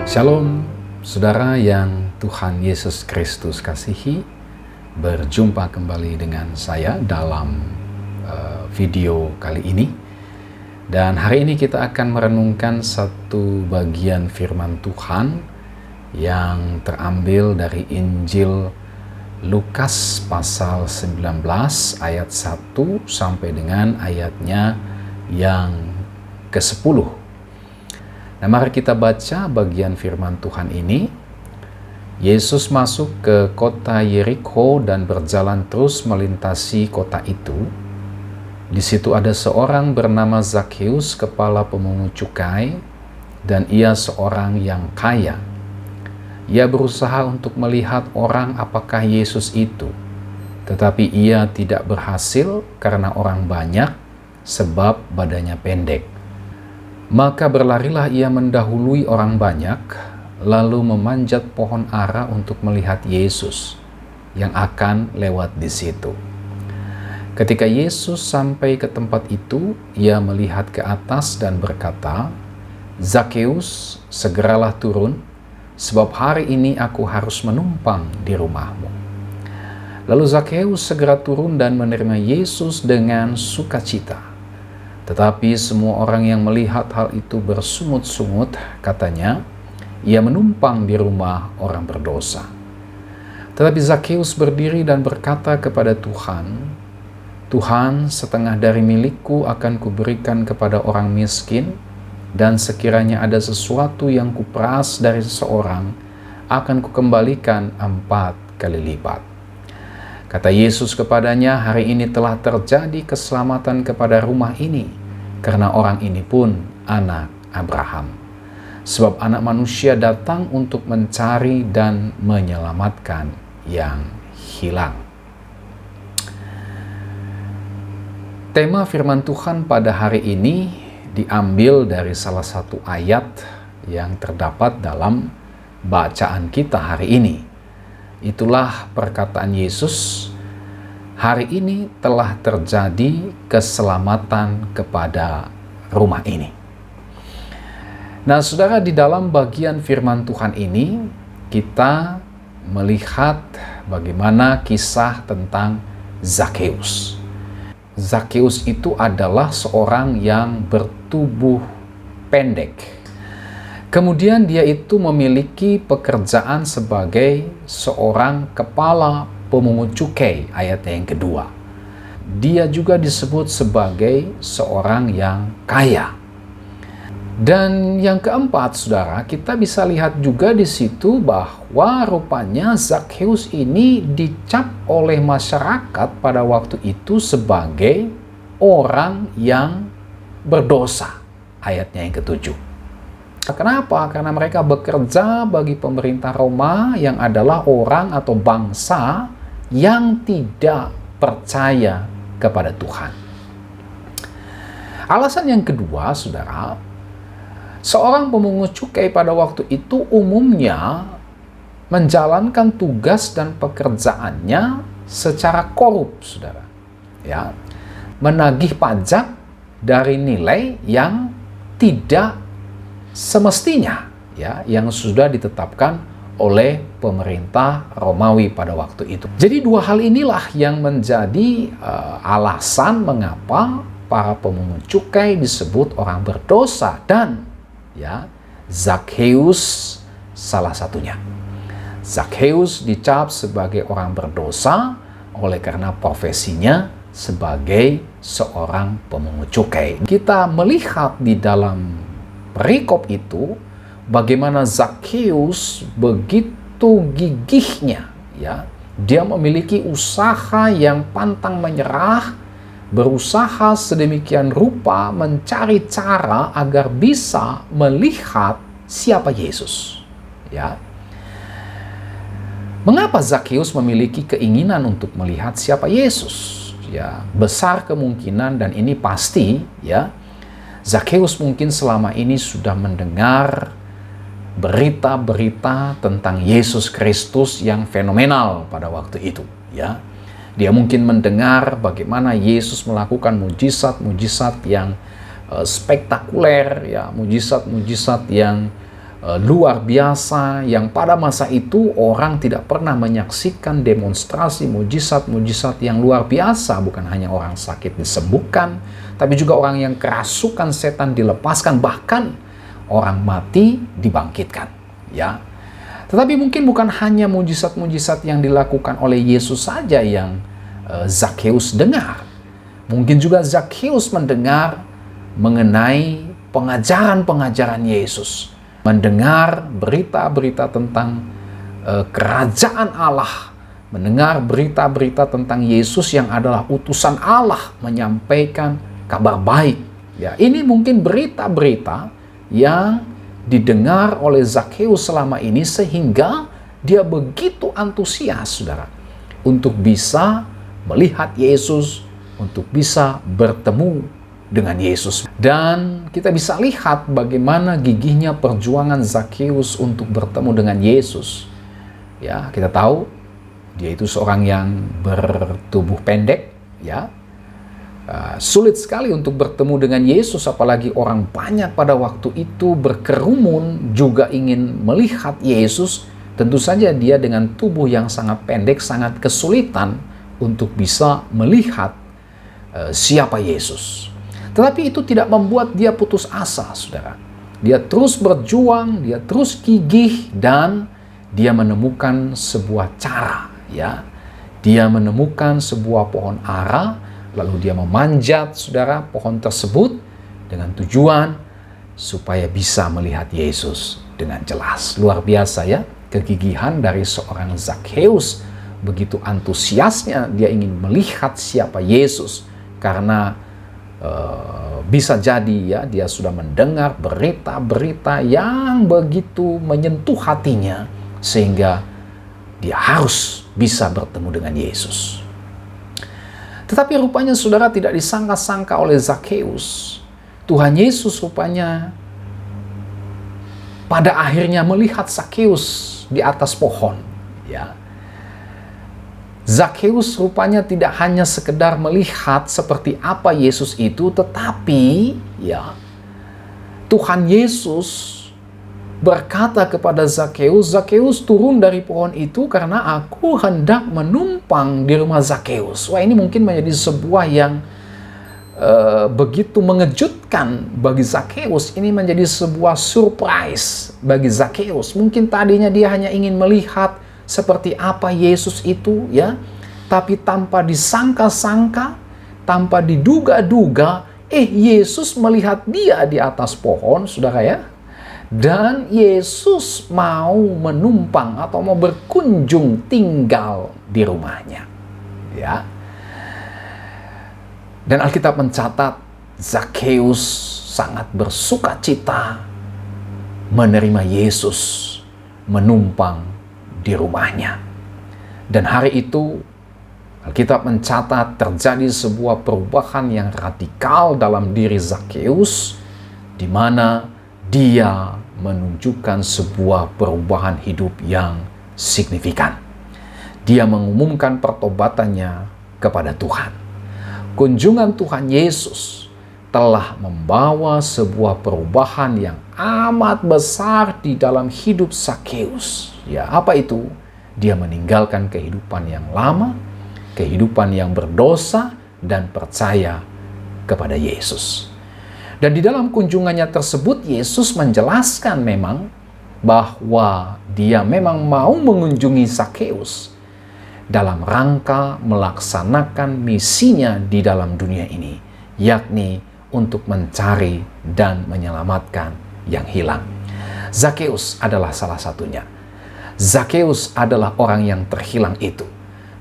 Shalom, saudara yang Tuhan Yesus Kristus kasihi. Berjumpa kembali dengan saya dalam video kali ini. Dan hari ini kita akan merenungkan satu bagian firman Tuhan yang terambil dari Injil Lukas pasal 19 ayat 1 sampai dengan ayatnya yang ke-10. Nah, mari kita baca bagian firman Tuhan ini. Yesus masuk ke kota Yerikho dan berjalan terus melintasi kota itu. Di situ ada seorang bernama Zakheus, kepala pemungut cukai, dan ia seorang yang kaya. Ia berusaha untuk melihat orang apakah Yesus itu, tetapi ia tidak berhasil karena orang banyak, sebab badannya pendek. Maka berlarilah ia mendahului orang banyak, lalu memanjat pohon ara untuk melihat Yesus yang akan lewat di situ. Ketika Yesus sampai ke tempat itu, ia melihat ke atas dan berkata, "Zakheus, segeralah turun, sebab hari ini aku harus menumpang di rumahmu." Lalu Zakheus segera turun dan menerima Yesus dengan sukacita. Tetapi semua orang yang melihat hal itu bersungut-sungut, katanya, ia menumpang di rumah orang berdosa. Tetapi Zakheus berdiri dan berkata kepada Tuhan, "Tuhan, setengah dari milikku akan kuberikan kepada orang miskin, dan sekiranya ada sesuatu yang kuperas dari seseorang, akan kukembalikan 4 kali lipat." Kata Yesus kepadanya, "Hari ini telah terjadi keselamatan kepada rumah ini, karena orang ini pun anak Abraham. Sebab anak manusia datang untuk mencari dan menyelamatkan yang hilang." Tema firman Tuhan pada hari ini diambil dari salah satu ayat yang terdapat dalam bacaan kita hari ini. Itulah perkataan Yesus, "Hari ini telah terjadi keselamatan kepada rumah ini." Nah, saudara, di dalam bagian firman Tuhan ini, kita melihat bagaimana kisah tentang Zakheus. Zakheus itu adalah seorang yang bertubuh pendek. Kemudian dia itu memiliki pekerjaan sebagai seorang kepala pemungut cukai, ayatnya yang kedua. Dia juga disebut sebagai seorang yang kaya. Dan yang keempat, saudara, kita bisa lihat juga di situ bahwa rupanya Zakheus ini dicap oleh masyarakat pada waktu itu sebagai orang yang berdosa, ayatnya yang ketujuh. Kenapa? Karena mereka bekerja bagi pemerintah Roma yang adalah orang atau bangsa yang tidak percaya kepada Tuhan. Alasan yang kedua, saudara, seorang pemungut cukai pada waktu itu umumnya menjalankan tugas dan pekerjaannya secara korup, saudara. Ya, menagih pajak dari nilai yang tidak semestinya, ya, yang sudah ditetapkan oleh pemerintah Romawi pada waktu itu. Jadi dua hal inilah yang menjadi alasan mengapa para pemungut cukai disebut orang berdosa, dan ya, Zakheus salah satunya. Zakheus dicap sebagai orang berdosa oleh karena profesinya sebagai seorang pemungut cukai. Kita melihat di dalam perikop itu bagaimana Zakheus begitu gigihnya, ya. Dia memiliki usaha yang pantang menyerah, berusaha sedemikian rupa mencari cara agar bisa melihat siapa Yesus, ya. Mengapa Zakheus memiliki keinginan untuk melihat siapa Yesus? Ya, besar kemungkinan, dan ini pasti, ya, Zakheus mungkin selama ini sudah mendengar berita-berita tentang Yesus Kristus yang fenomenal pada waktu itu, ya. Dia mungkin mendengar bagaimana Yesus melakukan mujizat-mujizat yang spektakuler, ya, mujizat-mujizat yang luar biasa yang pada masa itu orang tidak pernah menyaksikan demonstrasi mujizat-mujizat yang luar biasa. Bukan hanya orang sakit disembuhkan, tapi juga orang yang kerasukan setan dilepaskan, bahkan orang mati dibangkitkan. Ya, tetapi mungkin bukan hanya mujizat-mujizat yang dilakukan oleh Yesus saja yang Zakheus dengar. Mungkin juga Zakheus mendengar mengenai pengajaran-pengajaran Yesus, mendengar berita-berita tentang kerajaan Allah, mendengar berita-berita tentang Yesus yang adalah utusan Allah menyampaikan kabar baik. Ya, ini mungkin berita-berita yang didengar oleh Zakheus selama ini sehingga dia begitu antusias, saudara, untuk bisa melihat Yesus, untuk bisa bertemu dengan Yesus. Dan kita bisa lihat bagaimana gigihnya perjuangan Zakheus untuk bertemu dengan Yesus. Ya, kita tahu dia itu seorang yang bertubuh pendek, ya. Sulit sekali untuk bertemu dengan Yesus, apalagi orang banyak pada waktu itu berkerumun juga ingin melihat Yesus. Tentu saja dia dengan tubuh yang sangat pendek sangat kesulitan untuk bisa melihat siapa Yesus. Tetapi itu tidak membuat dia putus asa, saudara. Dia terus berjuang, dia terus gigih, dan dia menemukan sebuah cara, ya. Dia menemukan sebuah pohon ara, lalu dia memanjat, saudara, pohon tersebut dengan tujuan supaya bisa melihat Yesus dengan jelas. Luar biasa, ya, kegigihan dari seorang Zakheus. Begitu antusiasnya dia ingin melihat siapa Yesus, karena bisa jadi, ya, dia sudah mendengar berita-berita yang begitu menyentuh hatinya sehingga dia harus bisa bertemu dengan Yesus. Tetapi rupanya, saudara, tidak disangka-sangka oleh Zakheus. Tuhan Yesus rupanya pada akhirnya melihat Zakheus di atas pohon, ya. Zakheus rupanya tidak hanya sekedar melihat seperti apa Yesus itu, tetapi, ya, Tuhan Yesus berkata kepada Zakheus, "Zakheus, turun dari pohon itu karena aku hendak menumpang di rumah Zakheus." Wah, ini mungkin menjadi sebuah yang begitu mengejutkan bagi Zakheus. Ini menjadi sebuah surprise bagi Zakheus. Mungkin tadinya dia hanya ingin melihat seperti apa Yesus itu, ya, tapi tanpa disangka-sangka, tanpa diduga-duga, Yesus melihat dia di atas pohon, saudara, ya. Dan Yesus mau menumpang atau mau berkunjung tinggal di rumahnya, ya. Dan Alkitab mencatat Zakheus sangat bersukacita menerima Yesus menumpang di rumahnya. Dan hari itu Alkitab mencatat terjadi sebuah perubahan yang radikal dalam diri Zakheus, di mana dia menunjukkan sebuah perubahan hidup yang signifikan. Dia mengumumkan pertobatannya kepada Tuhan. Kunjungan Tuhan Yesus telah membawa sebuah perubahan yang amat besar di dalam hidup Zakheus. Ya, apa itu? Dia meninggalkan kehidupan yang lama, kehidupan yang berdosa, dan percaya kepada Yesus. Dan di dalam kunjungannya tersebut, Yesus menjelaskan memang bahwa dia memang mau mengunjungi Zakheus dalam rangka melaksanakan misinya di dalam dunia ini, yakni untuk mencari dan menyelamatkan yang hilang. Zakheus adalah salah satunya. Zakheus adalah orang yang terhilang itu.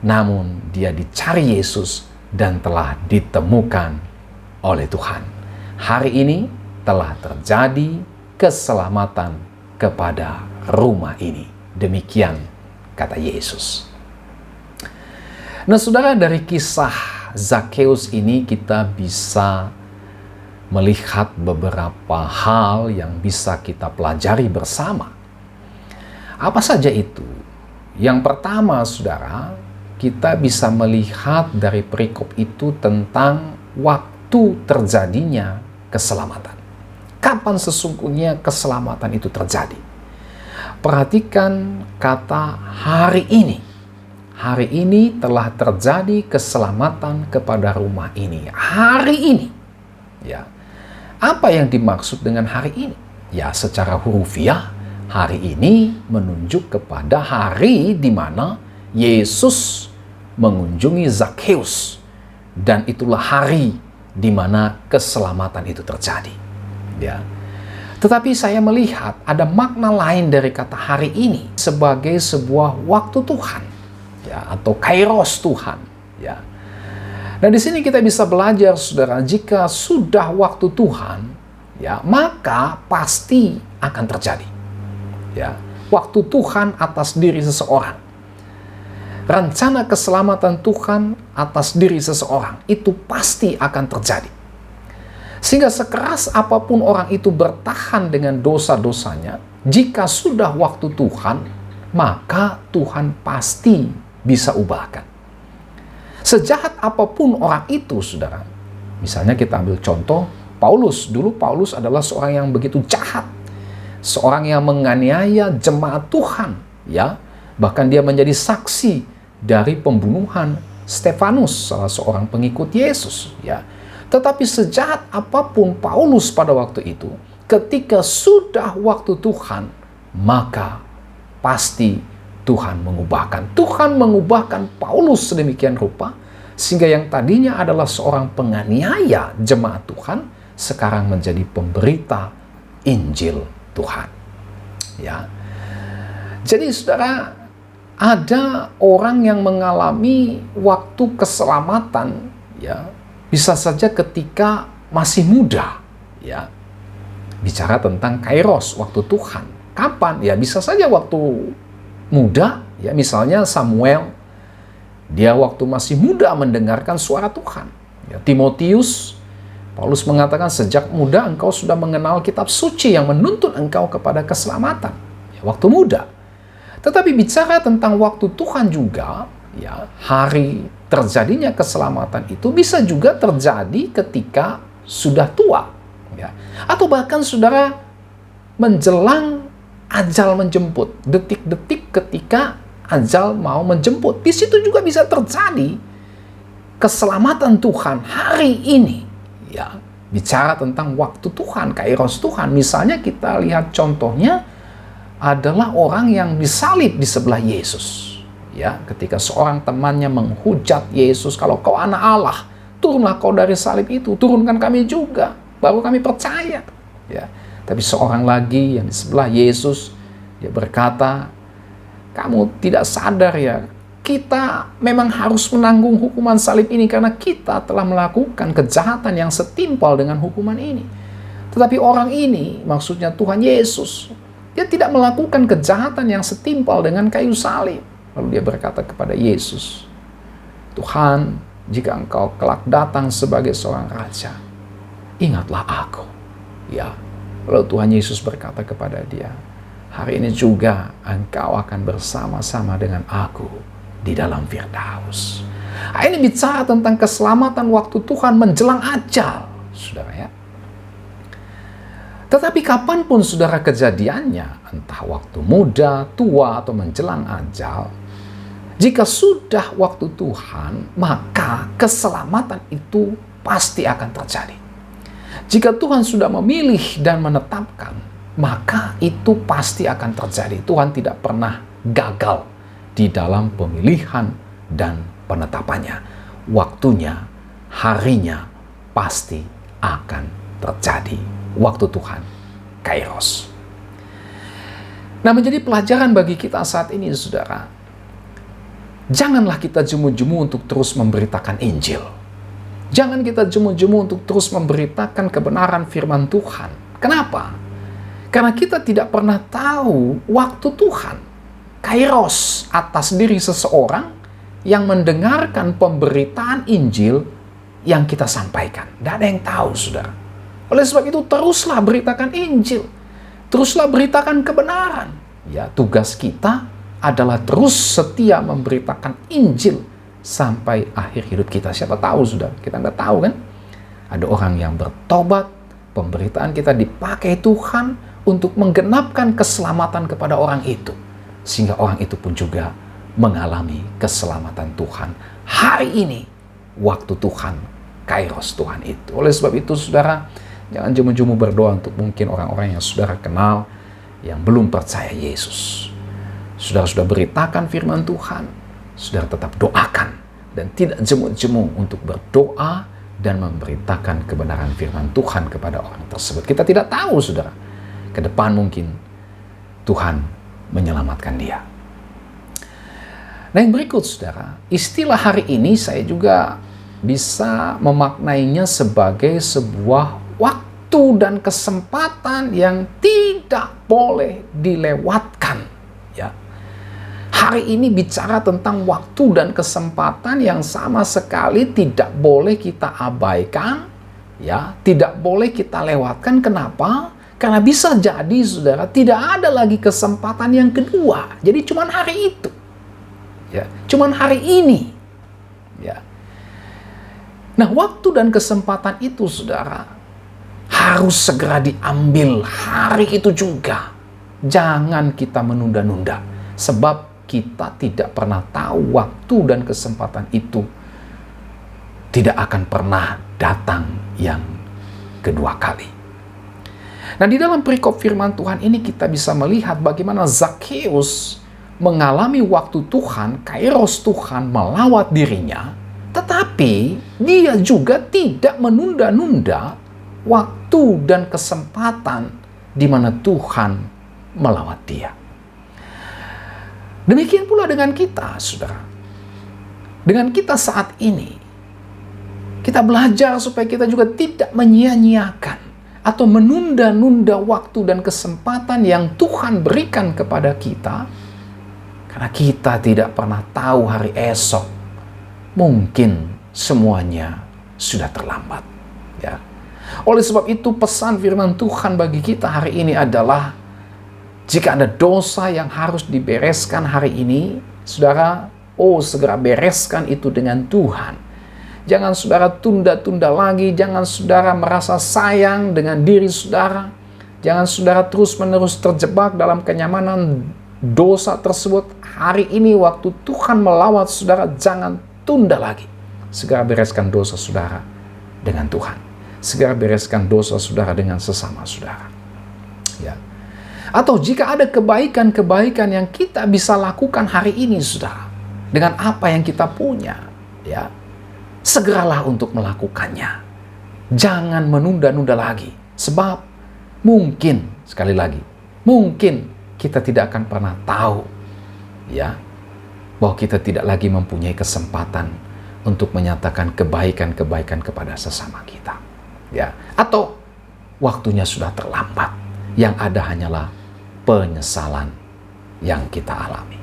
Namun dia dicari Yesus dan telah ditemukan oleh Tuhan. Hari ini telah terjadi keselamatan kepada rumah ini. Demikian kata Yesus. Nah, saudara, dari kisah Zakheus ini kita bisa melihat beberapa hal yang bisa kita pelajari bersama. Apa saja itu? Yang pertama, saudara, kita bisa melihat dari perikop itu tentang waktu terjadinya keselamatan. Kapan sesungguhnya keselamatan itu terjadi? Perhatikan kata hari ini. Hari ini telah terjadi keselamatan kepada rumah ini. Hari ini. Ya. Apa yang dimaksud dengan hari ini? Ya, secara hurufiah, hari ini menunjuk kepada hari di mana Yesus mengunjungi Zakheus. Dan itulah hari di mana keselamatan itu terjadi. Ya. Tetapi saya melihat ada makna lain dari kata hari ini sebagai sebuah waktu Tuhan, ya, atau kairos Tuhan, ya. Dan di sini kita bisa belajar, saudara, jika sudah waktu Tuhan, ya, maka pasti akan terjadi. Ya, waktu Tuhan atas diri seseorang. Rencana keselamatan Tuhan atas diri seseorang itu pasti akan terjadi. Sehingga sekeras apapun orang itu bertahan dengan dosa-dosanya, jika sudah waktu Tuhan, maka Tuhan pasti bisa ubahkan. Sejahat apapun orang itu, saudara. Misalnya kita ambil contoh Paulus. Dulu Paulus adalah seorang yang begitu jahat. Seorang yang menganiaya jemaat Tuhan, ya. Bahkan dia menjadi saksi dari pembunuhan Stefanus, salah seorang pengikut Yesus, ya. Tetapi sejahat apapun Paulus pada waktu itu, ketika sudah waktu Tuhan, maka pasti Tuhan mengubahkan. Tuhan mengubahkan Paulus sedemikian rupa, sehingga yang tadinya adalah seorang penganiaya jemaat Tuhan, sekarang menjadi pemberita Injil Tuhan. Ya. Jadi saudara, ada orang yang mengalami waktu keselamatan, ya, bisa saja ketika masih muda, ya. Bicara tentang kairos, waktu Tuhan. Kapan? Ya bisa saja waktu muda, ya, misalnya Samuel, dia waktu masih muda mendengarkan suara Tuhan. Ya, Timotius, Paulus mengatakan sejak muda engkau sudah mengenal kitab suci yang menuntun engkau kepada keselamatan. Ya, waktu muda. Tetapi bicara tentang waktu Tuhan juga, ya, hari terjadinya keselamatan itu bisa juga terjadi ketika sudah tua, ya. Atau bahkan saudara menjelang ajal menjemput, detik-detik ketika ajal mau menjemput. Di situ juga bisa terjadi keselamatan Tuhan hari ini, ya. Bicara tentang waktu Tuhan, kairos Tuhan. Misalnya kita lihat contohnya adalah orang yang disalib di sebelah Yesus. Ya, ketika seorang temannya menghujat Yesus, kalau kau anak Allah, turunlah kau dari salib itu, turunkan kami juga, baru kami percaya. Ya, tapi seorang lagi yang di sebelah Yesus, dia berkata, kamu tidak sadar ya, kita memang harus menanggung hukuman salib ini karena kita telah melakukan kejahatan yang setimpal dengan hukuman ini. Tetapi orang ini, maksudnya Tuhan Yesus, dia tidak melakukan kejahatan yang setimpal dengan kayu salib. Lalu dia berkata kepada Yesus, Tuhan, jika engkau kelak datang sebagai seorang raja, ingatlah aku. Ya, lalu Tuhan Yesus berkata kepada dia, hari ini juga engkau akan bersama-sama dengan aku di dalam Firdaus. Nah, ini bicara tentang keselamatan waktu Tuhan menjelang ajal, saudara, ya. Tetapi kapanpun saudara kejadiannya, entah waktu muda, tua, atau menjelang ajal, jika sudah waktu Tuhan, maka keselamatan itu pasti akan terjadi. Jika Tuhan sudah memilih dan menetapkan, maka itu pasti akan terjadi. Tuhan tidak pernah gagal di dalam pemilihan dan penetapannya. Waktunya, harinya pasti akan terjadi. Waktu Tuhan, kairos. Nah, menjadi pelajaran bagi kita saat ini, saudara, janganlah kita jemu-jemu untuk terus memberitakan Injil. Jangan kita jemu-jemu untuk terus memberitakan kebenaran firman Tuhan. Kenapa? Karena kita tidak pernah tahu waktu Tuhan, kairos atas diri seseorang yang mendengarkan pemberitaan Injil yang kita sampaikan. Tidak ada yang tahu, saudara. Oleh sebab itu, teruslah beritakan Injil. Teruslah beritakan kebenaran. Ya, tugas kita adalah terus setia memberitakan Injil sampai akhir hidup kita. Siapa tahu, saudara, kita nggak tahu kan? Ada orang yang bertobat, pemberitaan kita dipakai Tuhan, untuk menggenapkan keselamatan kepada orang itu, sehingga orang itu pun juga mengalami keselamatan Tuhan hari ini, waktu Tuhan, kairos Tuhan itu. Oleh sebab itu, saudara, jangan jemu-jemu berdoa untuk mungkin orang-orang yang saudara kenal yang belum percaya Yesus. Saudara sudah beritakan firman Tuhan, saudara tetap doakan dan tidak jemu-jemu untuk berdoa dan memberitakan kebenaran firman Tuhan kepada orang tersebut. Kita tidak tahu, saudara, ke depan mungkin Tuhan menyelamatkan dia. Nah, yang berikut, saudara, istilah hari ini saya juga bisa memaknainya sebagai sebuah waktu dan kesempatan yang tidak boleh dilewatkan. Ya, hari ini bicara tentang waktu dan kesempatan yang sama sekali tidak boleh kita abaikan, ya, tidak boleh kita lewatkan. Kenapa? Karena bisa jadi, saudara, tidak ada lagi kesempatan yang kedua. Jadi cuman hari itu. Ya, cuman hari ini. Ya. Nah, waktu dan kesempatan itu, saudara, harus segera diambil hari itu juga. Jangan kita menunda-nunda. Sebab kita tidak pernah tahu waktu dan kesempatan itu tidak akan pernah datang yang kedua kali. Nah, di dalam perikop firman Tuhan ini kita bisa melihat bagaimana Zakheus mengalami waktu Tuhan, kairos Tuhan melawat dirinya, tetapi dia juga tidak menunda-nunda waktu dan kesempatan di mana Tuhan melawat dia. Demikian pula dengan kita, saudara. Dengan kita saat ini, kita belajar supaya kita juga tidak menyia-nyiakan atau menunda-nunda waktu dan kesempatan yang Tuhan berikan kepada kita, karena kita tidak pernah tahu hari esok. Mungkin semuanya sudah terlambat. Ya. Oleh sebab itu, pesan firman Tuhan bagi kita hari ini adalah, jika ada dosa yang harus dibereskan hari ini, saudara, segera bereskan itu dengan Tuhan. Jangan saudara tunda-tunda lagi, jangan saudara merasa sayang dengan diri saudara. Jangan saudara terus-menerus terjebak dalam kenyamanan dosa tersebut. Hari ini waktu Tuhan melawat saudara, jangan tunda lagi. Segera bereskan dosa saudara dengan Tuhan. Segera bereskan dosa saudara dengan sesama saudara. Ya. Atau jika ada kebaikan-kebaikan yang kita bisa lakukan hari ini, saudara, dengan apa yang kita punya, ya, segeralah untuk melakukannya. Jangan menunda-nunda lagi. Sebab mungkin, sekali lagi, mungkin kita tidak akan pernah tahu, ya, bahwa kita tidak lagi mempunyai kesempatan untuk menyatakan kebaikan-kebaikan kepada sesama kita. Ya, atau waktunya sudah terlambat. Yang ada hanyalah penyesalan yang kita alami.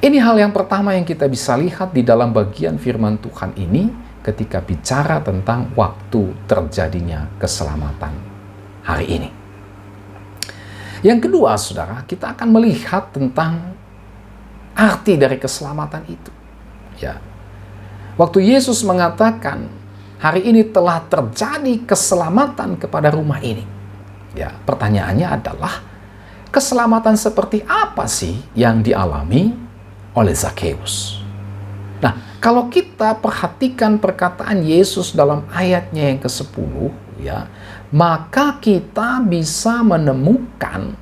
Ini hal yang pertama yang kita bisa lihat di dalam bagian firman Tuhan ini ketika bicara tentang waktu terjadinya keselamatan hari ini. Yang kedua, saudara, kita akan melihat tentang arti dari keselamatan itu. Ya. Waktu Yesus mengatakan, hari ini telah terjadi keselamatan kepada rumah ini. Ya, pertanyaannya adalah, keselamatan seperti apa sih yang dialami oleh Zakheus? Nah, kalau kita perhatikan perkataan Yesus dalam ayatnya yang ke-10, ya, maka kita bisa menemukan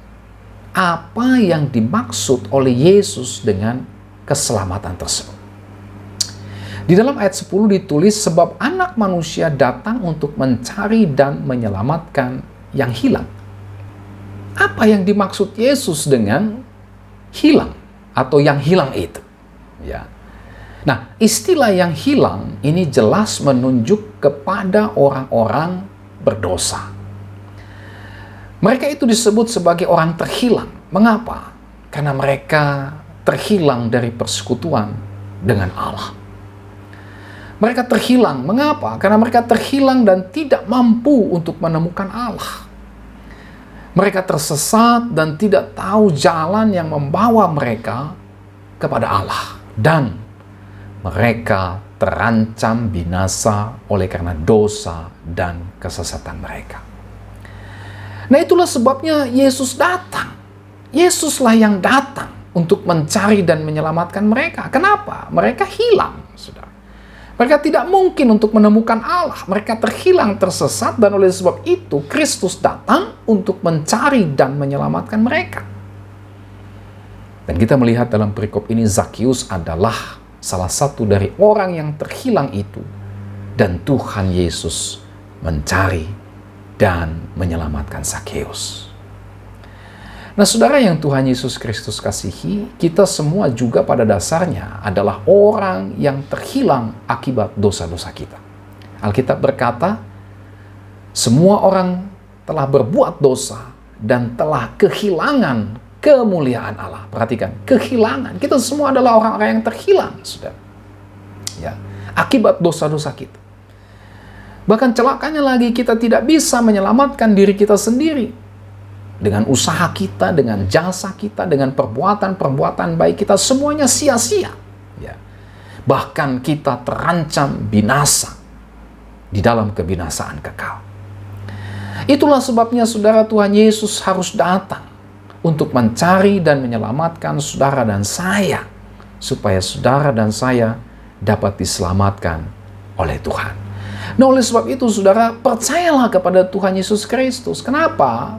apa yang dimaksud oleh Yesus dengan keselamatan tersebut. Di dalam ayat 10 ditulis, sebab anak manusia datang untuk mencari dan menyelamatkan yang hilang. Apa yang dimaksud Yesus dengan hilang atau yang hilang itu? Ya. Nah, istilah yang hilang ini jelas menunjuk kepada orang-orang berdosa. Mereka itu disebut sebagai orang terhilang. Mengapa? Karena mereka terhilang dari persekutuan dengan Allah. Mereka terhilang. Mengapa? Karena mereka terhilang dan tidak mampu untuk menemukan Allah. Mereka tersesat dan tidak tahu jalan yang membawa mereka kepada Allah. Dan mereka terancam binasa oleh karena dosa dan kesesatan mereka. Nah, itulah sebabnya Yesus datang. Yesuslah yang datang untuk mencari dan menyelamatkan mereka. Kenapa? Mereka hilang, saudara. Mereka tidak mungkin untuk menemukan Allah. Mereka terhilang, tersesat, dan oleh sebab itu Kristus datang untuk mencari dan menyelamatkan mereka. Dan kita melihat dalam perikop ini, Zakeus adalah salah satu dari orang yang terhilang itu. Dan Tuhan Yesus mencari dan menyelamatkan Zakeus. Nah, saudara yang Tuhan Yesus Kristus kasihi, kita semua juga pada dasarnya adalah orang yang terhilang akibat dosa-dosa kita. Alkitab berkata, semua orang telah berbuat dosa dan telah kehilangan kemuliaan Allah. Perhatikan, kehilangan. Kita semua adalah orang-orang yang terhilang, saudara. Ya, akibat dosa-dosa kita. Bahkan celakanya lagi, kita tidak bisa menyelamatkan diri kita sendiri. Dengan usaha kita, dengan jasa kita, dengan perbuatan-perbuatan baik kita, semuanya sia-sia. Ya. Bahkan kita terancam binasa di dalam kebinasaan kekal. Itulah sebabnya saudara, Tuhan Yesus harus datang untuk mencari dan menyelamatkan saudara dan saya, supaya saudara dan saya dapat diselamatkan oleh Tuhan. Nah, oleh sebab itu saudara, percayalah kepada Tuhan Yesus Kristus. Kenapa?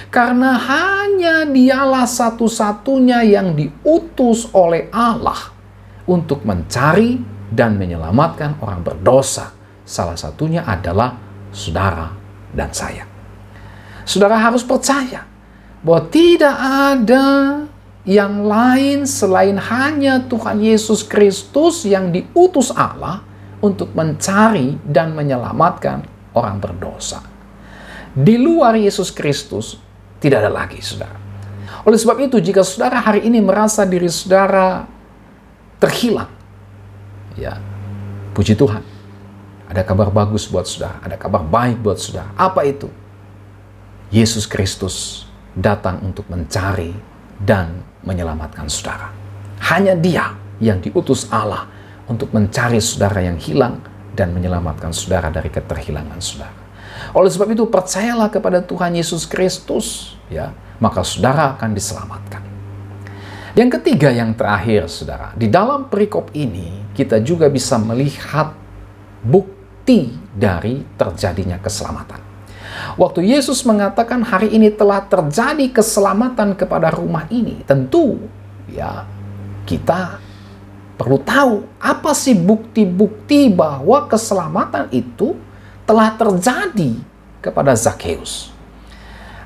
Karena hanya Dialah satu-satunya yang diutus oleh Allah untuk mencari dan menyelamatkan orang berdosa. Salah satunya adalah saudara dan saya. Saudara harus percaya bahwa tidak ada yang lain selain hanya Tuhan Yesus Kristus yang diutus Allah untuk mencari dan menyelamatkan orang berdosa. Di luar Yesus Kristus tidak ada lagi, saudara. Oleh sebab itu, jika saudara hari ini merasa diri saudara terhilang, ya, puji Tuhan, ada kabar bagus buat saudara, ada kabar baik buat saudara. Apa itu? Yesus Kristus datang untuk mencari dan menyelamatkan saudara. Hanya Dia yang diutus Allah untuk mencari saudara yang hilang dan menyelamatkan saudara dari keterhilangan saudara. Oleh sebab itu, percayalah kepada Tuhan Yesus Kristus, ya, maka saudara akan diselamatkan. Yang ketiga, yang terakhir, saudara, di dalam perikop ini kita juga bisa melihat bukti dari terjadinya keselamatan. Waktu Yesus mengatakan hari ini telah terjadi keselamatan kepada rumah ini, tentu ya kita perlu tahu apa sih bukti-bukti bahwa keselamatan itu telah terjadi kepada Zakeus.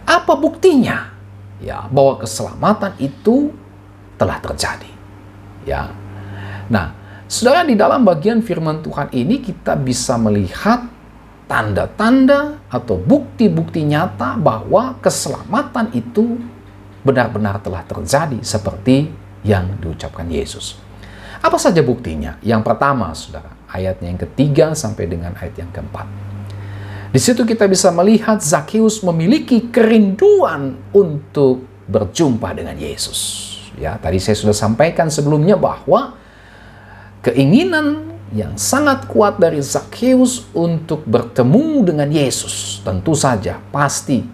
Apa buktinya? Ya, bahwa keselamatan itu telah terjadi. Ya. Nah, saudara, di dalam bagian firman Tuhan ini kita bisa melihat tanda-tanda atau bukti-bukti nyata bahwa keselamatan itu benar-benar telah terjadi seperti yang diucapkan Yesus. Apa saja buktinya? Yang pertama, saudara, ayatnya yang ketiga sampai dengan ayat yang keempat. Di situ kita bisa melihat Zakeus memiliki kerinduan untuk berjumpa dengan Yesus. Ya, tadi saya sudah sampaikan sebelumnya bahwa keinginan yang sangat kuat dari Zakeus untuk bertemu dengan Yesus, tentu saja pasti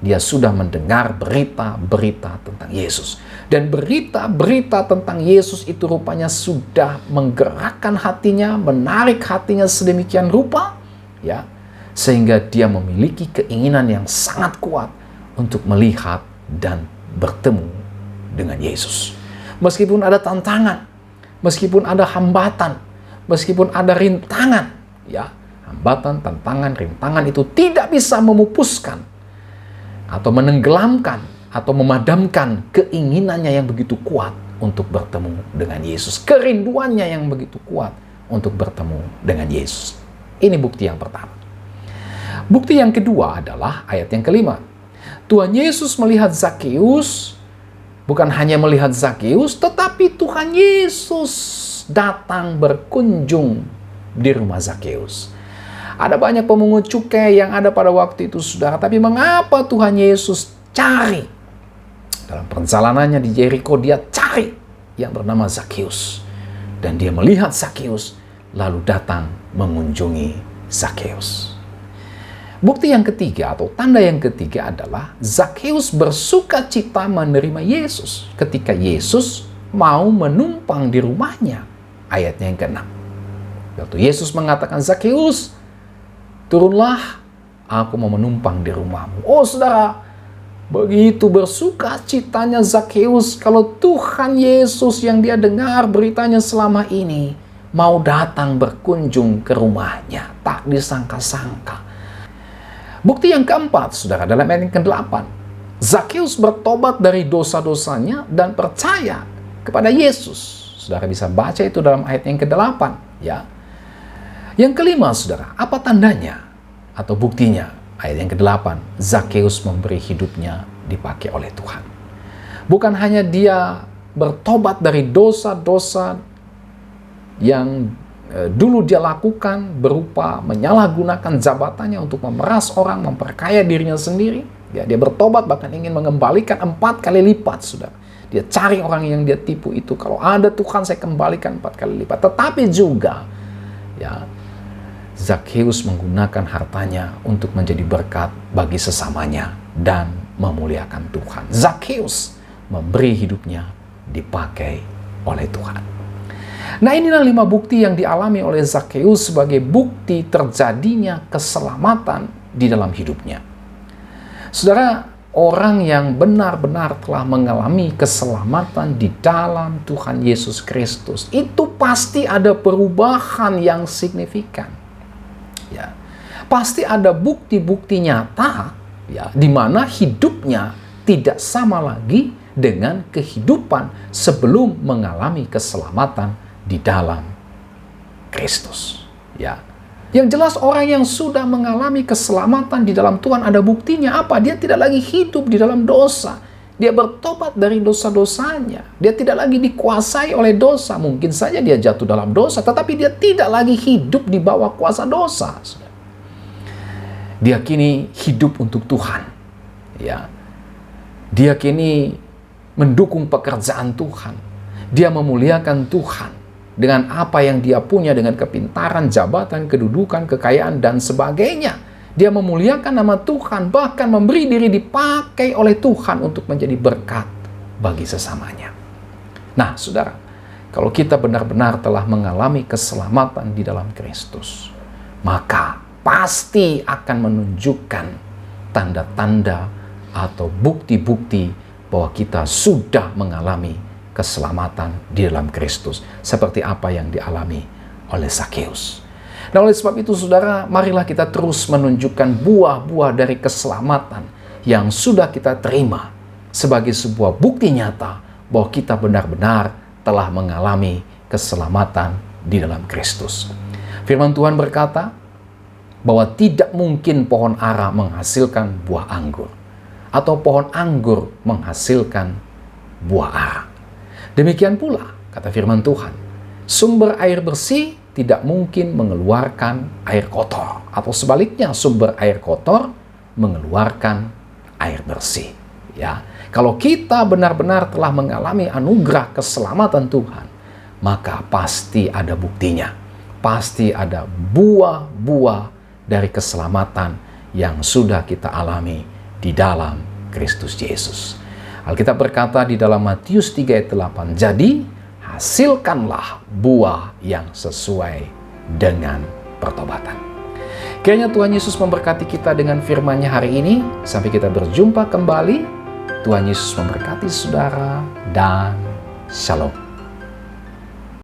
dia sudah mendengar berita-berita tentang Yesus. Dan berita-berita tentang Yesus itu rupanya sudah menggerakkan hatinya, menarik hatinya sedemikian rupa, ya, sehingga dia memiliki keinginan yang sangat kuat untuk melihat dan bertemu dengan Yesus. Meskipun ada tantangan, meskipun ada hambatan, meskipun ada rintangan, ya, hambatan, tantangan, rintangan itu tidak bisa memupuskan atau menenggelamkan atau memadamkan keinginannya yang begitu kuat untuk bertemu dengan Yesus. Kerinduannya yang begitu kuat untuk bertemu dengan Yesus. Ini bukti yang pertama. Bukti yang kedua adalah ayat yang kelima. Tuhan Yesus melihat Zakeus, bukan hanya melihat Zakeus, tetapi Tuhan Yesus datang berkunjung di rumah Zakeus. Ada banyak pemungut cukai yang ada pada waktu itu, saudara. Tapi mengapa Tuhan Yesus cari? Dalam perjalanannya di Yeriko, dia cari yang bernama Zakeus. Dan dia melihat Zakeus, lalu datang mengunjungi Zakeus. Bukti yang ketiga atau tanda yang ketiga adalah Zakheus bersuka cita menerima Yesus ketika Yesus mau menumpang di rumahnya. Ayatnya yang ke-6. Waktu Yesus mengatakan, Zakheus, turunlah, aku mau menumpang di rumahmu. Oh saudara, begitu bersuka citanya Zakheus kalau Tuhan Yesus yang dia dengar beritanya selama ini mau datang berkunjung ke rumahnya. Tak disangka-sangka. Bukti yang keempat, saudara, dalam ayat yang ke-8. Zakheus bertobat dari dosa-dosanya dan percaya kepada Yesus. Saudara bisa baca itu dalam ayat yang ke-8. Ya. Yang kelima, saudara, apa tandanya atau buktinya? Ayat yang ke-8, Zakheus memberi hidupnya dipakai oleh Tuhan. Bukan hanya dia bertobat dari dosa-dosa yang dulu dia lakukan berupa menyalahgunakan jabatannya untuk memeras orang, memperkaya dirinya sendiri. Ya, dia bertobat bahkan ingin mengembalikan 4 kali lipat, saudara. Dia cari orang yang dia tipu itu. Kalau ada Tuhan, saya kembalikan 4 kali lipat. Tetapi juga, ya, Zakheus menggunakan hartanya untuk menjadi berkat bagi sesamanya dan memuliakan Tuhan. Zakheus memberi hidupnya dipakai oleh Tuhan. Nah, inilah 5 bukti yang dialami oleh Zakheus sebagai bukti terjadinya keselamatan di dalam hidupnya. Saudara, orang yang benar-benar telah mengalami keselamatan di dalam Tuhan Yesus Kristus, itu pasti ada perubahan yang signifikan. Ya, pasti ada bukti-bukti nyata, ya, di mana hidupnya tidak sama lagi dengan kehidupan sebelum mengalami keselamatan di dalam Kristus. Ya. Yang jelas orang yang sudah mengalami keselamatan di dalam Tuhan ada buktinya apa? Dia tidak lagi hidup di dalam dosa. Dia bertobat dari dosa-dosanya. Dia tidak lagi dikuasai oleh dosa. Mungkin saja dia jatuh dalam dosa, tetapi dia tidak lagi hidup di bawah kuasa dosa. Dia kini hidup untuk Tuhan. Ya. Dia kini mendukung pekerjaan Tuhan. Dia memuliakan Tuhan dengan apa yang dia punya, dengan kepintaran, jabatan, kedudukan, kekayaan, dan sebagainya. Dia memuliakan nama Tuhan, bahkan memberi diri dipakai oleh Tuhan untuk menjadi berkat bagi sesamanya. Nah, saudara, kalau kita benar-benar telah mengalami keselamatan di dalam Kristus, maka pasti akan menunjukkan tanda-tanda atau bukti-bukti bahwa kita sudah mengalami keselamatan di dalam Kristus, seperti apa yang dialami oleh Zakheus. Nah, oleh sebab itu, saudara, marilah kita terus menunjukkan buah-buah dari keselamatan yang sudah kita terima sebagai sebuah bukti nyata bahwa kita benar-benar telah mengalami keselamatan di dalam Kristus. Firman Tuhan berkata bahwa tidak mungkin pohon ara menghasilkan buah anggur atau pohon anggur menghasilkan buah ara. Demikian pula, kata firman Tuhan, sumber air bersih tidak mungkin mengeluarkan air kotor. Atau sebaliknya, sumber air kotor mengeluarkan air bersih. Ya, kalau kita benar-benar telah mengalami anugerah keselamatan Tuhan, maka pasti ada buktinya. Pasti ada buah-buah dari keselamatan yang sudah kita alami di dalam Kristus Yesus. Alkitab berkata di dalam Matius 3 ayat 8, jadi hasilkanlah buah yang sesuai dengan pertobatan. Kiranya Tuhan Yesus memberkati kita dengan firman-Nya hari ini. Sampai kita berjumpa kembali. Tuhan Yesus memberkati saudara dan shalom.